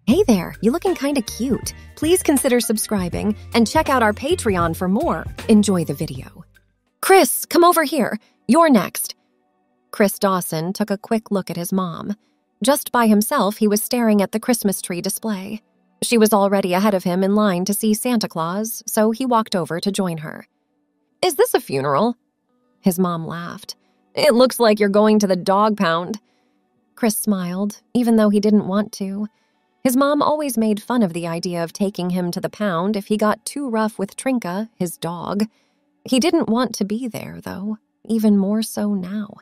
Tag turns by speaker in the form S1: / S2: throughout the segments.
S1: Hey there, you looking kinda cute. Please consider subscribing and check out our Patreon for more. Enjoy the video. Chris, come over here. You're next. Chris Dawson took a quick look at his mom. Just by himself, he was staring at the Christmas tree display. She was already ahead of him in line to see Santa Claus, so he walked over to join her. Is this a funeral? His mom laughed. It looks like you're going to the dog pound. Chris smiled, even though he didn't want to. His mom always made fun of the idea of taking him to the pound if he got too rough with Trinka, his dog. He didn't want to be there, though, even more so now.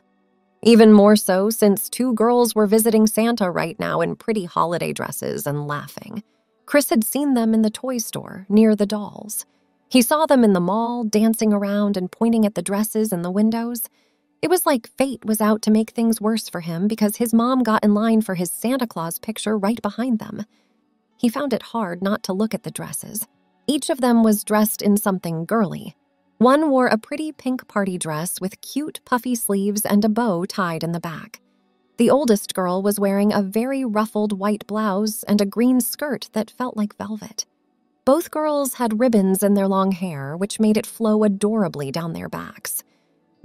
S1: Even more so since two girls were visiting Santa right now in pretty holiday dresses and laughing. Chris had seen them in the toy store, near the dolls. He saw them in the mall, dancing around and pointing at the dresses in the windows. It was like fate was out to make things worse for him because his mom got in line for his Santa Claus picture right behind them. He found it hard not to look at the dresses. Each of them was dressed in something girly. One wore a pretty pink party dress with cute puffy sleeves and a bow tied in the back. The oldest girl was wearing a very ruffled white blouse and a green skirt that felt like velvet. Both girls had ribbons in their long hair, which made it flow adorably down their backs.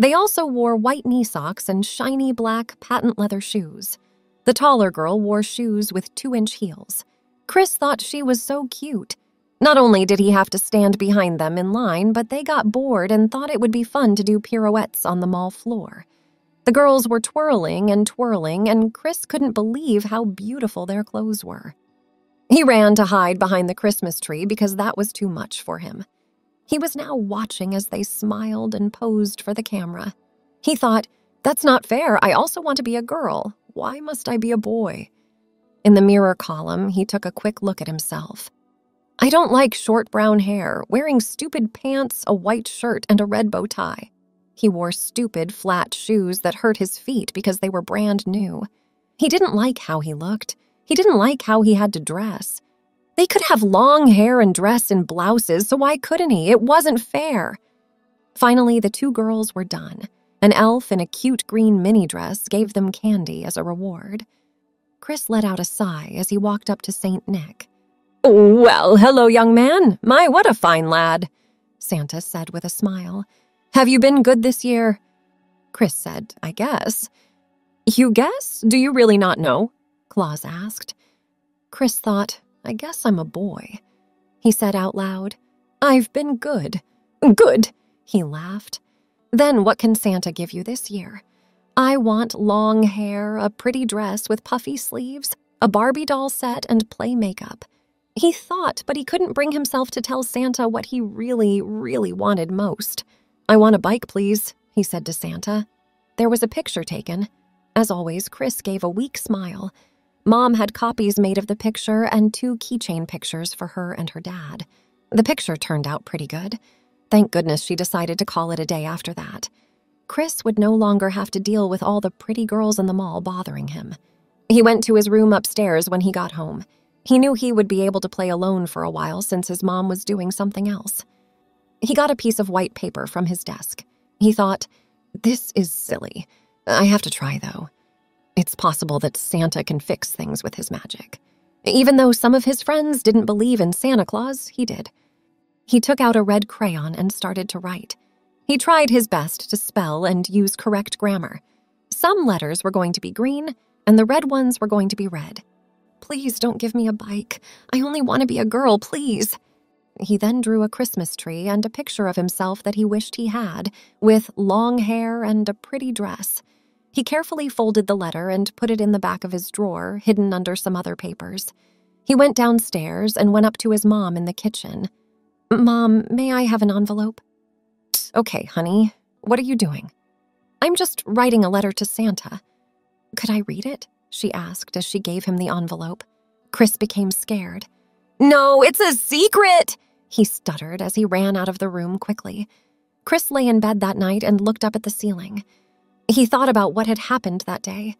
S1: They also wore white knee socks and shiny black patent leather shoes. The taller girl wore shoes with 2-inch heels. Chris thought she was so cute. Not only did he have to stand behind them in line, but they got bored and thought it would be fun to do pirouettes on the mall floor. The girls were twirling, and Chris couldn't believe how beautiful their clothes were. He ran to hide behind the Christmas tree because that was too much for him. He was now watching as they smiled and posed for the camera. He thought, that's not fair. I also want to be a girl. Why must I be a boy? In the mirror column, he took a quick look at himself. I don't like short brown hair, wearing stupid pants, a white shirt, and a red bow tie. He wore stupid, flat shoes that hurt his feet because they were brand new. He didn't like how he looked. He didn't like how he had to dress. They could have long hair and dress in blouses, so why couldn't he? It wasn't fair. Finally, the two girls were done. An elf in a cute green mini dress gave them candy as a reward. Chris let out a sigh as he walked up to Saint Nick. Well, hello, young man. My, what a fine lad, Santa said with a smile. Have you been good this year? Chris said, I guess. You guess? Do you really not know? Claus asked. Chris thought, I guess I'm a boy. He said out loud, I've been good. Good, he laughed. Then what can Santa give you this year? I want long hair, a pretty dress with puffy sleeves, a Barbie doll set, and play makeup. He thought, but he couldn't bring himself to tell Santa what he really, really wanted most. I want a bike, please, he said to Santa. There was a picture taken. As always, Chris gave a weak smile. Mom had copies made of the picture and 2 keychain pictures for her and her dad. The picture turned out pretty good. Thank goodness she decided to call it a day after that. Chris would no longer have to deal with all the pretty girls in the mall bothering him. He went to his room upstairs when he got home. He knew he would be able to play alone for a while since his mom was doing something else. He got a piece of white paper from his desk. He thought, this is silly. I have to try, though. It's possible that Santa can fix things with his magic. Even though some of his friends didn't believe in Santa Claus, he did. He took out a red crayon and started to write. He tried his best to spell and use correct grammar. Some letters were going to be green, and the red ones were going to be red. Please don't give me a bike. I only want to be a girl, please. He then drew a Christmas tree and a picture of himself that he wished he had, with long hair and a pretty dress. He carefully folded the letter and put it in the back of his drawer, hidden under some other papers. He went downstairs and went up to his mom in the kitchen. Mom, may I have an envelope? Okay, honey. What are you doing? I'm just writing a letter to Santa. Could I read it? She asked as she gave him the envelope. Chris became scared. No, it's a secret, he stuttered as he ran out of the room quickly. Chris lay in bed that night and looked up at the ceiling. He thought about what had happened that day.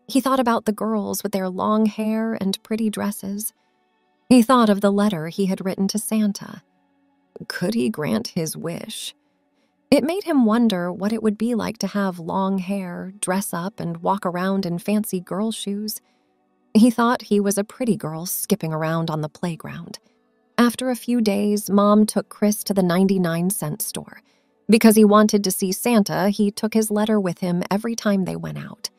S1: He thought about the girls with their long hair and pretty dresses. He thought of the letter he had written to Santa. Could he grant his wish? It made him wonder what it would be like to have long hair, dress up, and walk around in fancy girl shoes. He thought he was a pretty girl skipping around on the playground. After a few days, Mom took Chris to the 99-cent store. Because he wanted to see Santa, he took his letter with him every time they went out.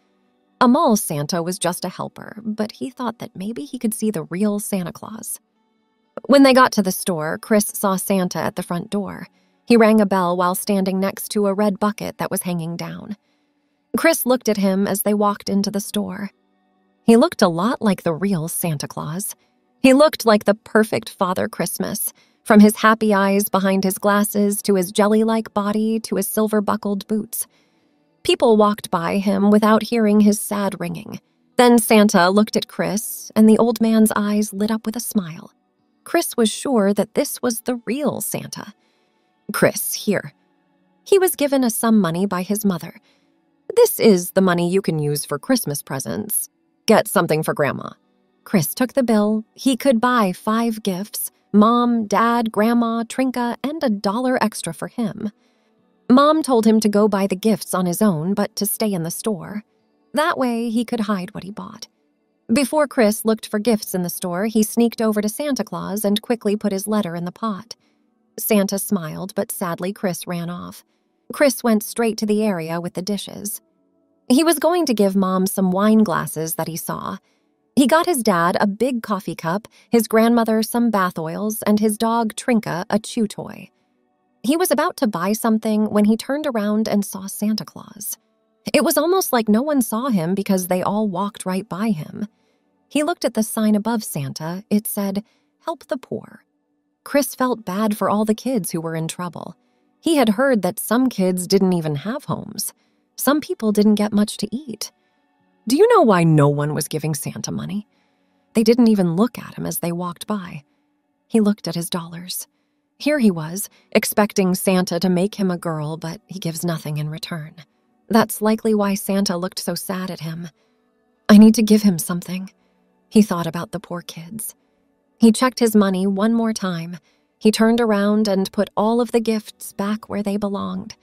S1: A mall Santa was just a helper, but he thought that maybe he could see the real Santa Claus. When they got to the store, Chris saw Santa at the front door. He rang a bell while standing next to a red bucket that was hanging down. Chris looked at him as they walked into the store. He looked a lot like the real Santa Claus. He looked like the perfect Father Christmas, from his happy eyes behind his glasses to his jelly-like body to his silver-buckled boots. People walked by him without hearing his sad ringing. Then Santa looked at Chris, and the old man's eyes lit up with a smile. Chris was sure that this was the real Santa. "Chris, here." He was given a sum money by his mother. "This is the money you can use for Christmas presents. Get something for Grandma." Chris took the bill. He could buy 5 gifts: Mom, Dad, Grandma, Trinka, and $1 extra for him. Mom told him to go buy the gifts on his own, but to stay in the store. That way, he could hide what he bought. Before Chris looked for gifts in the store, he sneaked over to Santa Claus and quickly put his letter in the pot. Santa smiled, but sadly, Chris ran off. Chris went straight to the area with the dishes. He was going to give Mom some wine glasses that he saw. He got his dad a big coffee cup, his grandmother some bath oils, and his dog Trinka a chew toy. He was about to buy something when he turned around and saw Santa Claus. It was almost like no one saw him because they all walked right by him. He looked at the sign above Santa. It said, "Help the poor." Chris felt bad for all the kids who were in trouble. He had heard that some kids didn't even have homes. Some people didn't get much to eat. Do you know why no one was giving Santa money? They didn't even look at him as they walked by. He looked at his dollars. Here he was, expecting Santa to make him a girl, but he gives nothing in return. That's likely why Santa looked so sad at him. I need to give him something. He thought about the poor kids. He checked his money one more time. He turned around and put all of the gifts back where they belonged.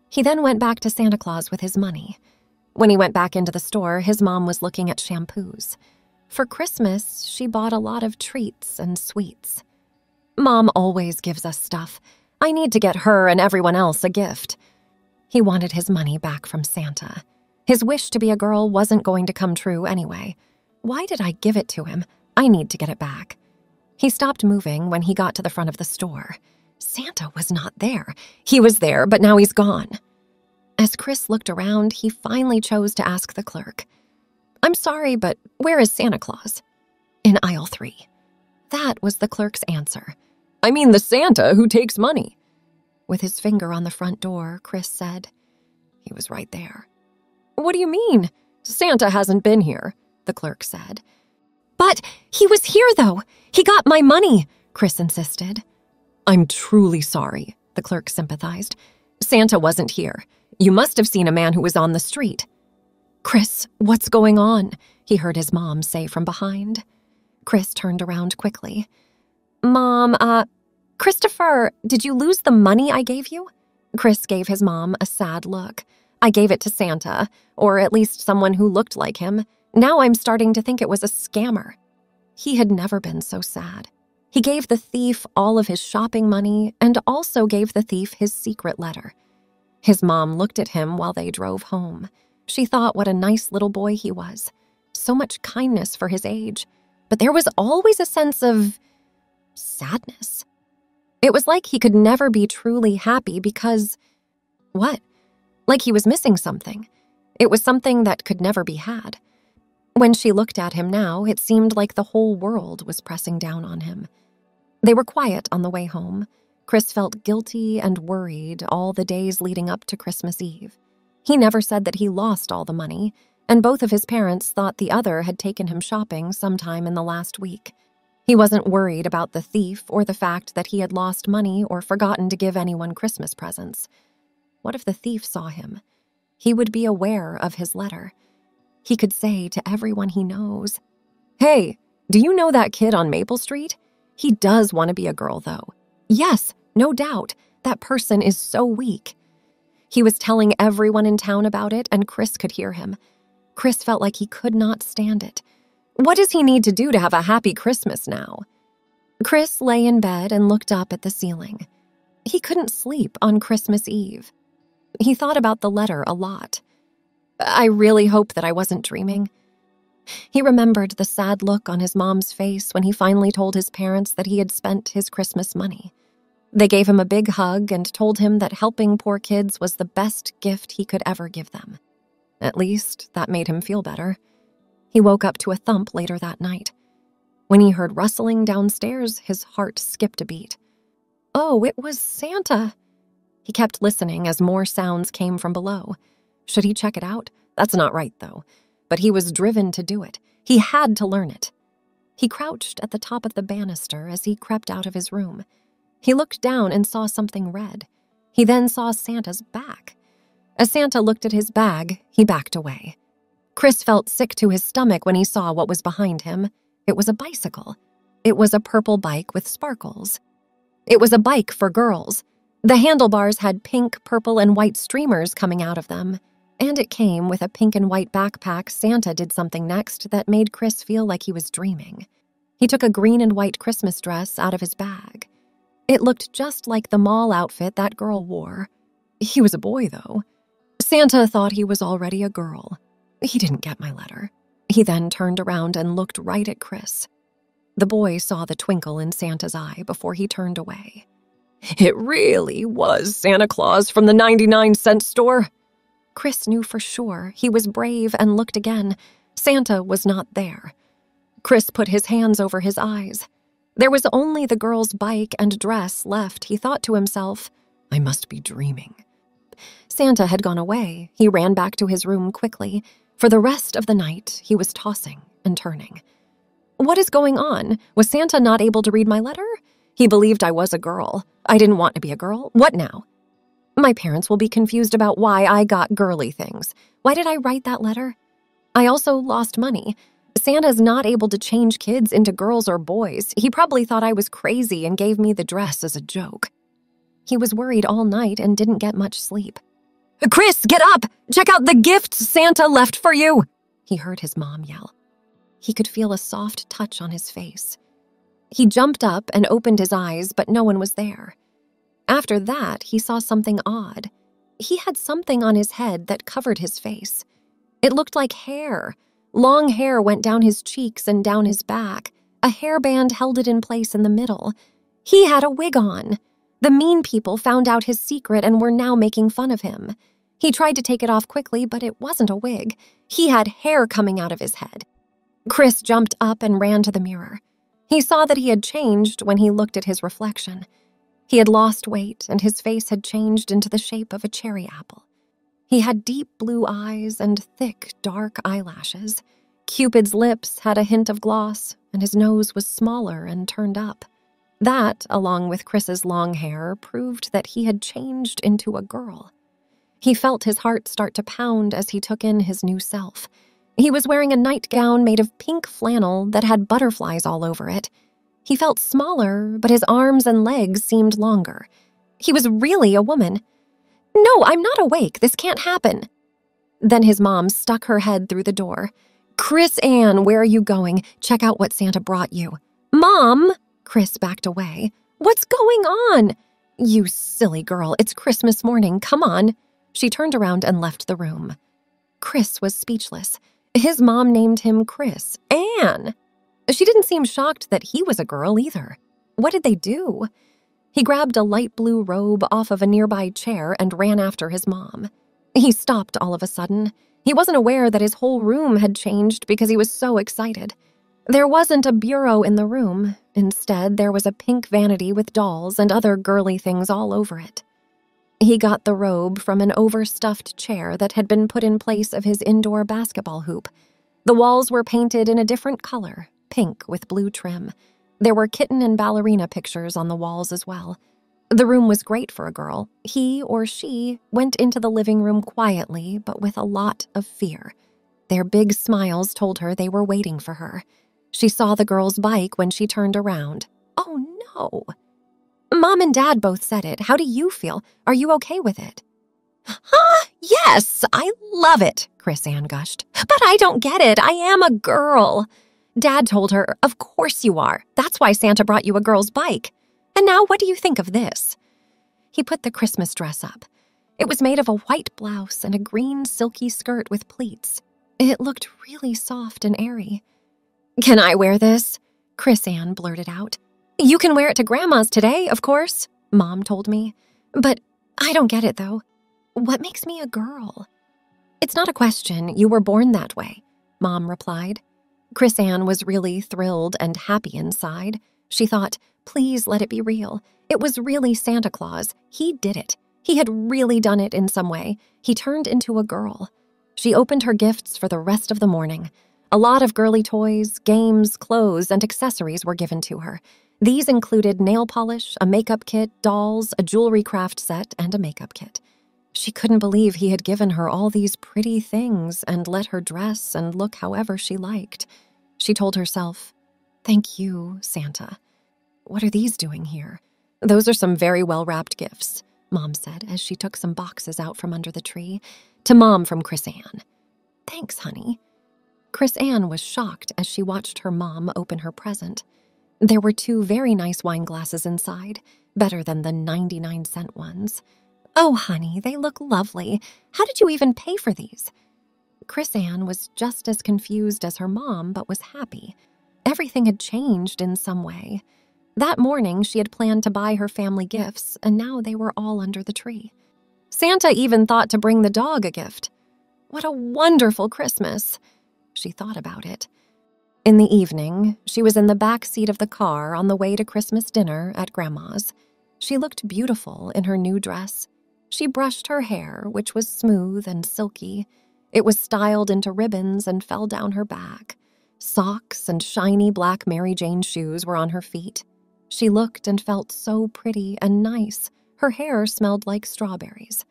S1: He then went back to Santa Claus with his money. When he went back into the store, his mom was looking at shampoos. For Christmas, she bought a lot of treats and sweets. Mom always gives us stuff. I need to get her and everyone else a gift. He wanted his money back from Santa. His wish to be a girl wasn't going to come true anyway. Why did I give it to him? I need to get it back. He stopped moving when he got to the front of the store. Santa was not there. He was there, but now he's gone. As Chris looked around, he finally chose to ask the clerk, "I'm sorry, but where is Santa Claus?" "In aisle 3. That was the clerk's answer. "I mean the Santa who takes money." With his finger on the front door, Chris said, "He was right there." "What do you mean? Santa hasn't been here," the clerk said. "But he was here, though. He got my money," Chris insisted. "I'm truly sorry," the clerk sympathized. "Santa wasn't here. You must have seen a man who was on the street." "Chris, what's going on?" he heard his mom say from behind. Chris turned around quickly. "Mom, Christopher, did you lose the money I gave you?" Chris gave his mom a sad look. "I gave it to Santa, or at least someone who looked like him. Now I'm starting to think it was a scammer." He had never been so sad. He gave the thief all of his shopping money and also gave the thief his secret letter. His mom looked at him while they drove home. She thought what a nice little boy he was. So much kindness for his age. But there was always a sense of sadness. It was like he could never be truly happy because, what? Like he was missing something. It was something that could never be had. When she looked at him now, it seemed like the whole world was pressing down on him. They were quiet on the way home. Chris felt guilty and worried all the days leading up to Christmas Eve. He never said that he lost all the money, and both of his parents thought the other had taken him shopping sometime in the last week. He wasn't worried about the thief or the fact that he had lost money or forgotten to give anyone Christmas presents. What if the thief saw him? He would be aware of his letter. He could say to everyone he knows, "Hey, do you know that kid on Maple Street? He does want to be a girl, though. Yes, no doubt, that person is so weak." He was telling everyone in town about it, and Chris could hear him. Chris felt like he could not stand it. What does he need to do to have a happy Christmas now? Chris lay in bed and looked up at the ceiling. He couldn't sleep on Christmas Eve. He thought about the letter a lot. I really hope that I wasn't dreaming. He remembered the sad look on his mom's face when he finally told his parents that he had spent his Christmas money. They gave him a big hug and told him that helping poor kids was the best gift he could ever give them. At least, that made him feel better. He woke up to a thump later that night. When he heard rustling downstairs, his heart skipped a beat. Oh, it was Santa. He kept listening as more sounds came from below. Should he check it out? That's not right, though. But he was driven to do it. He had to learn it. He crouched at the top of the banister as he crept out of his room. He looked down and saw something red. He then saw Santa's back. As Santa looked at his bag, he backed away. Chris felt sick to his stomach when he saw what was behind him. It was a bicycle. It was a purple bike with sparkles. It was a bike for girls. The handlebars had pink, purple, and white streamers coming out of them. And it came with a pink and white backpack. Santa did something next that made Chris feel like he was dreaming. He took a green and white Christmas dress out of his bag. It looked just like the mall outfit that girl wore. He was a boy, though. Santa thought he was already a girl. He didn't get my letter. He then turned around and looked right at Chris. The boy saw the twinkle in Santa's eye before he turned away. It really was Santa Claus from the 99-cent store. Chris knew for sure. He was brave and looked again. Santa was not there. Chris put his hands over his eyes. There was only the girl's bike and dress left. He thought to himself, I must be dreaming. Santa had gone away. He ran back to his room quickly. For the rest of the night, he was tossing and turning. What is going on? Was Santa not able to read my letter? He believed I was a girl. I didn't want to be a girl. What now? My parents will be confused about why I got girly things. Why did I write that letter? I also lost money. Santa's not able to change kids into girls or boys. He probably thought I was crazy and gave me the dress as a joke. He was worried all night and didn't get much sleep. Chris, get up! Check out the gifts Santa left for you! He heard his mom yell. He could feel a soft touch on his face. He jumped up and opened his eyes, but no one was there. After that, he saw something odd. He had something on his head that covered his face. It looked like hair. Long hair went down his cheeks and down his back. A hairband held it in place in the middle. He had a wig on. The mean people found out his secret and were now making fun of him. He tried to take it off quickly, but it wasn't a wig. He had hair coming out of his head. Chris jumped up and ran to the mirror. He saw that he had changed when he looked at his reflection. He had lost weight, and his face had changed into the shape of a cherry apple. He had deep blue eyes and thick, dark eyelashes. Cupid's lips had a hint of gloss, and his nose was smaller and turned up. That, along with Chris's long hair, proved that he had changed into a girl. He felt his heart start to pound as he took in his new self. He was wearing a nightgown made of pink flannel that had butterflies all over it. He felt smaller, but his arms and legs seemed longer. He was really a woman. No, I'm not awake. This can't happen. Then his mom stuck her head through the door. Chris Ann, where are you going? Check out what Santa brought you. Mom! Chris backed away. What's going on? You silly girl, it's Christmas morning. Come on. She turned around and left the room. Chris was speechless. His mom named him Chris Ann. She didn't seem shocked that he was a girl either. What did they do? He grabbed a light blue robe off of a nearby chair and ran after his mom. He stopped all of a sudden. He wasn't aware that his whole room had changed because he was so excited. There wasn't a bureau in the room. Instead, there was a pink vanity with dolls and other girly things all over it. He got the robe from an overstuffed chair that had been put in place of his indoor basketball hoop. The walls were painted in a different color, pink with blue trim. There were kitten and ballerina pictures on the walls as well. The room was great for a girl. He or she went into the living room quietly, but with a lot of fear. Their big smiles told her they were waiting for her. She saw the girl's bike when she turned around. Oh, no. Mom and Dad both said it. How do you feel? Are you okay with it? Yes, I love it, Chris Ann gushed. But I don't get it. I am a girl. Dad told her, "Of course you are. That's why Santa brought you a girl's bike. And now what do you think of this?" He put the Christmas dress up. It was made of a white blouse and a green silky skirt with pleats. It looked really soft and airy. "Can I wear this?" Chris Ann blurted out. "You can wear it to Grandma's today, of course," Mom told me. "But I don't get it, though. What makes me a girl?" "It's not a question. You were born that way," Mom replied. Chris Ann was really thrilled and happy inside. She thought, please let it be real. It was really Santa Claus. He did it. He had really done it in some way. He turned into a girl. She opened her gifts for the rest of the morning. A lot of girly toys, games, clothes, and accessories were given to her. These included nail polish, a makeup kit, dolls, a jewelry craft set, and a makeup kit. She couldn't believe he had given her all these pretty things and let her dress and look however she liked. She told herself, "Thank you, Santa. What are these doing here?" "Those are some very well-wrapped gifts," Mom said as she took some boxes out from under the tree. "To Mom from Chris Ann." "Thanks, honey." Chris Ann was shocked as she watched her mom open her present. There were 2 very nice wine glasses inside, better than the 99-cent ones. "Oh, honey, they look lovely. How did you even pay for these?" Chris Ann was just as confused as her mom, but was happy. Everything had changed in some way. That morning, she had planned to buy her family gifts, and now they were all under the tree. Santa even thought to bring the dog a gift. What a wonderful Christmas! She thought about it. In the evening, she was in the back seat of the car on the way to Christmas dinner at Grandma's. She looked beautiful in her new dress. She brushed her hair, which was smooth and silky. It was styled into ribbons and fell down her back. Socks and shiny black Mary Jane shoes were on her feet. She looked and felt so pretty and nice. Her hair smelled like strawberries.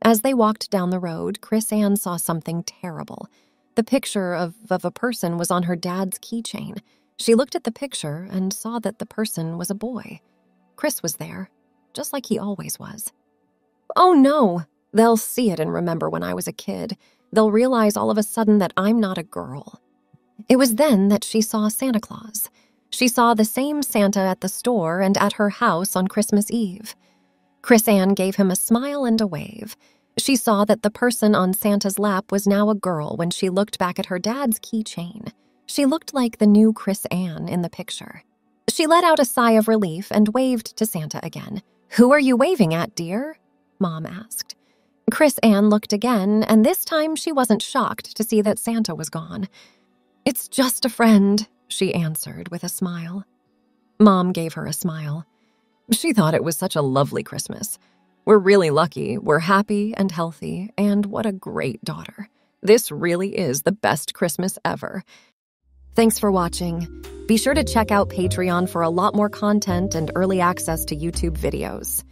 S1: As they walked down the road, Chris Ann saw something terrible. The picture of a person was on her dad's keychain. She looked at the picture and saw that the person was a boy. Chris was there, just like he always was. "Oh no, they'll see it and remember when I was a kid. They'll realize all of a sudden that I'm not a girl." It was then that she saw Santa Claus. She saw the same Santa at the store and at her house on Christmas Eve. Chris Ann gave him a smile and a wave. She saw that the person on Santa's lap was now a girl when she looked back at her dad's keychain. She looked like the new Chris Ann in the picture. She let out a sigh of relief and waved to Santa again. "Who are you waving at, dear?" Mom asked. Chris Ann looked again, and this time she wasn't shocked to see that Santa was gone. "It's just a friend," she answered with a smile. Mom gave her a smile. She thought it was such a lovely Christmas. "We're really lucky, we're happy and healthy, and what a great daughter. This really is the best Christmas ever." Thanks for watching. Be sure to check out Patreon for a lot more content and early access to YouTube videos.